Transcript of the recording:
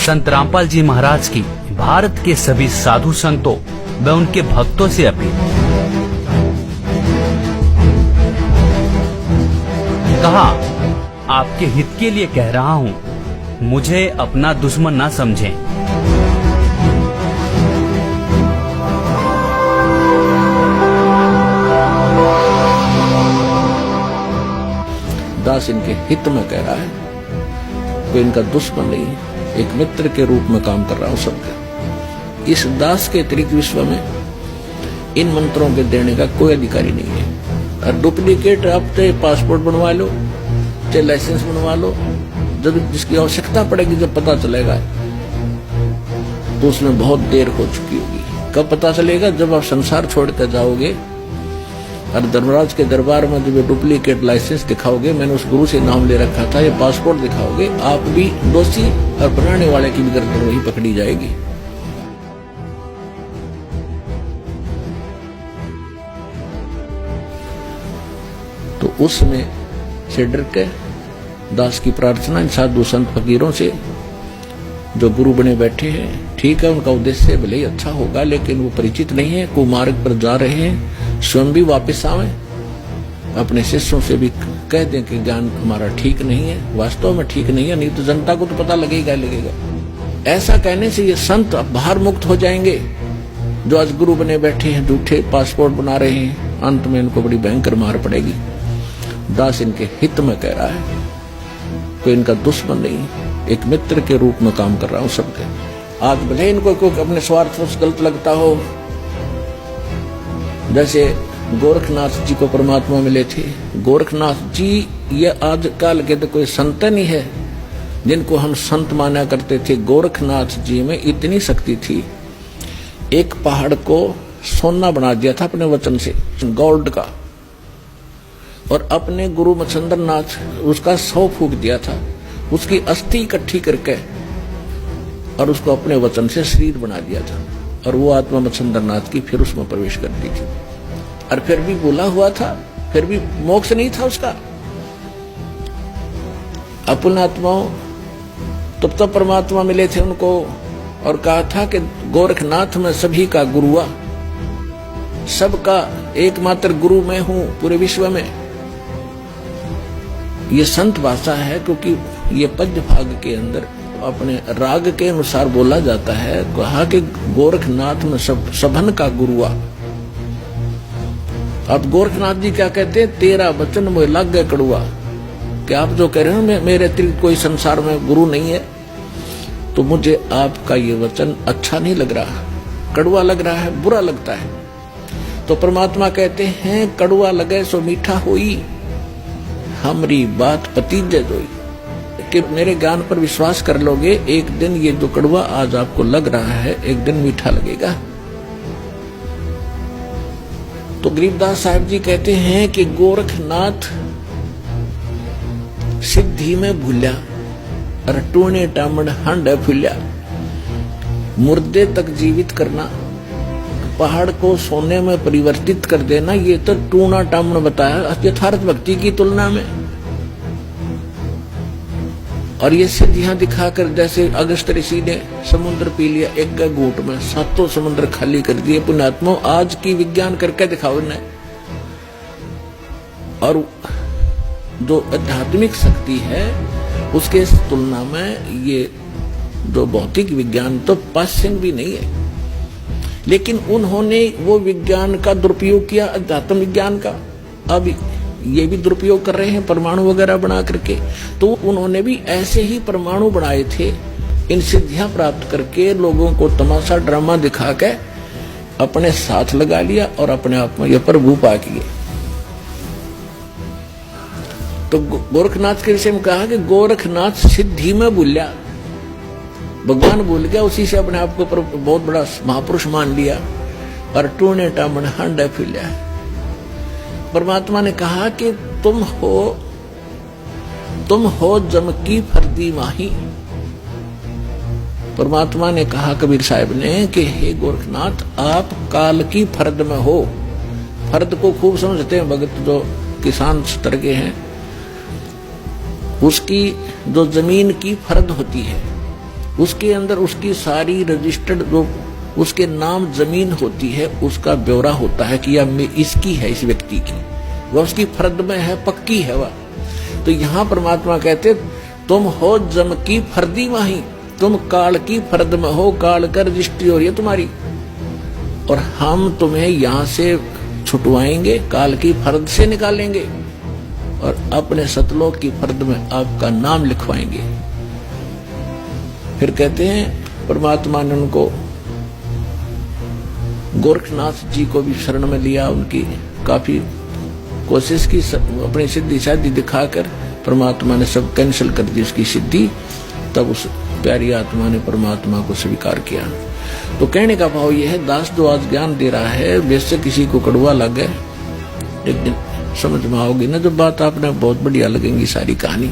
संत रामपाल जी महाराज की भारत के सभी साधु संतों व उनके भक्तों से अपील। कहा, आपके हित के लिए कह रहा हूँ, मुझे अपना दुश्मन ना समझें। दास इनके हित में कह रहा है, कोई इनका दुश्मन नहीं है, एक मित्र के रूप में काम कर रहा हूं सबके। इस दास के अतिरिक्त विश्व में इन मंत्रों के देने का कोई अधिकारी नहीं है। और डुप्लीकेट आप चाहे पासपोर्ट बनवा लो, चाहे लाइसेंस बनवा लो, जब जिसकी आवश्यकता पड़ेगी, जब पता चलेगा तो उसमें बहुत देर हो चुकी होगी। कब पता चलेगा? जब आप संसार छोड़कर जाओगे और धर्मराज के दरबार में जब डुप्लीकेट लाइसेंस दिखाओगे, मैंने उस गुरु से नाम ले रखा था, ये पासपोर्ट दिखाओगे, आप भी दोषी और बनाने वाले की भी गर्दन वही पकड़ी जाएगी। तो उसमें से डर के दास की प्रार्थना इन साधु संत फकीरों से जो गुरु बने बैठे हैं, ठीक है, उनका उद्देश्य भले ही अच्छा होगा, लेकिन वो परिचित नहीं है, कुमार्ग पर जा रहे हैं, स्वयं भी वापस आवे, अपने शिष्यों से भी कह दें कि ज्ञान हमारा ठीक नहीं है, वास्तव में ठीक नहीं है, नहीं तो जनता को तो पता लगेगा। ऐसा कहने से ये संत बाहर मुक्त हो जाएंगे जो आज गुरु बने बैठे हैं, झूठे पासपोर्ट बना रहे हैं, अंत में इनको बड़ी भयंकर मार पड़ेगी। दास इनके हित में कह रहा है, कोई इनका दुश्मन नहीं, एक मित्र के रूप में काम कर रहा हूं सबके। आज भले इनको कोई अपने स्वार्थ से गलत लगता हो, जैसे गोरखनाथ जी को परमात्मा मिले थे। गोरखनाथ जी ये आजकल के तो कोई संत नहीं है जिनको हम संत माना करते थे। गोरखनाथ जी में इतनी शक्ति थी, एक पहाड़ को सोना बना दिया था अपने वचन से, गोल्ड का, और अपने गुरु मच्छिंद्र नाथ उसका 100 फूक दिया था, उसकी अस्थि इकट्ठी करके और उसको अपने वचन से शरीर बना दिया था। और वो आत्मा मच्छिंद्र नाथ की फिर उसमें प्रवेश करती थी, और फिर भी बोला हुआ था, फिर भी मोक्ष नहीं था उसका। अपन आत्माओं तब परमात्मा मिले थे उनको, और कहा था कि गोरखनाथ में सभी का गुरु हुआ, सबका एकमात्र गुरु मैं हूं पूरे विश्व में। ये संत भाषा है, क्योंकि ये पद्य भाग के अंदर अपने राग के अनुसार बोला जाता है। कहा कि गोरखनाथ में सबन का गुरुआ। अब गोरखनाथ जी क्या कहते हैं, तेरा वचन मुझे लग गए कड़ुआ, कि आप जो कह रहे हो मेरे अतिरिक्त कोई संसार में गुरु नहीं है, तो मुझे आपका ये वचन अच्छा नहीं लग रहा, कड़ुआ लग रहा है, बुरा लगता है। तो परमात्मा कहते हैं, कड़ुआ लगे सो मीठा होई, हमारी बात पतीजे दोई, कि मेरे ज्ञान पर विश्वास कर लोगे, एक दिन ये जो कड़वा आज आपको लग रहा है, एक दिन मीठा लगेगा। तो गरीबदास साहब जी कहते हैं कि गोरखनाथ सिद्धि में भूल्या, और टूने टामण हंड फुल्या। मुर्दे तक जीवित करना, पहाड़ को सोने में परिवर्तित कर देना, ये तो टूना टामण बताया यथार्थ भक्ति की तुलना में। और ये सिद्धियां दिखाकर, जैसे अगस्त ऋषि ने समुद्र पी लिया एक घूंट में, 7 समुद्र खाली कर दिए। पुण्यात्मा आज की विज्ञान करके दिखाओ इन्हें। और जो आध्यात्मिक शक्ति है उसके तुलना में ये जो भौतिक विज्ञान तो पाश्चिम भी नहीं है, लेकिन उन्होंने वो विज्ञान का दुरुपयोग किया, अध्यात्म विज्ञान का। अब ये भी दुरुपयोग कर रहे हैं परमाणु वगैरह बना करके। तो उन्होंने भी ऐसे ही परमाणु बनाए थे, इन सिद्धियां प्राप्त करके लोगों को तमाशा ड्रामा दिखा के अपने साथ लगा लिया और अपने आप में ये प्रभु पा किए। तो गोरखनाथ के विषय में कहा कि गोरखनाथ सिद्धि में भूल्या, भगवान भूल गया, उसी से अपने आप को बहुत बड़ा महापुरुष मान लिया, और टूने टामण हंड फुल्या। परमात्मा ने कहा कि तुम हो जम की फर्दी माही। परमात्मा ने कहा कबीर साहब ने कि हे गोरखनाथ, आप काल की फर्द में हो। फर्द को खूब समझते हैं भगत जो किसान स्तर के हैं, उसकी जो जमीन की फर्द होती है, उसके अंदर उसकी सारी रजिस्टर्ड जो उसके नाम जमीन होती है उसका ब्यौरा होता है कि यह इसकी है, इस व्यक्ति की, वह उसकी फर्द में है, पक्की है वह। तो यहां परमात्मा कहते तुम हो जम की फर्दी माही, तुम काल की फर्द में हो, काल का रजिस्ट्री हो रही है तुम्हारी, और हम तुम्हें यहां से छुटवाएंगे, काल की फर्द से निकालेंगे और अपने सतलोक की फर्द में आपका नाम लिखवाएंगे। फिर कहते हैं परमात्मा ने उनको गोरखनाथ जी को भी शरण में लिया, उनकी काफी कोशिश की, अपनी सिद्धि शादी दिखाकर परमात्मा ने सब कैंसिल कर दी उसकी सिद्धि। तब उस प्यारी आत्मा ने परमात्मा को स्वीकार किया। तो कहने का भाव यह है, दास जो आज ज्ञान दे रहा है, बेशक किसी को कड़वा लगे, एक दिन समझ में आओगी ना जो बात, आपने बहुत बढ़िया लगेंगी सारी कहानी।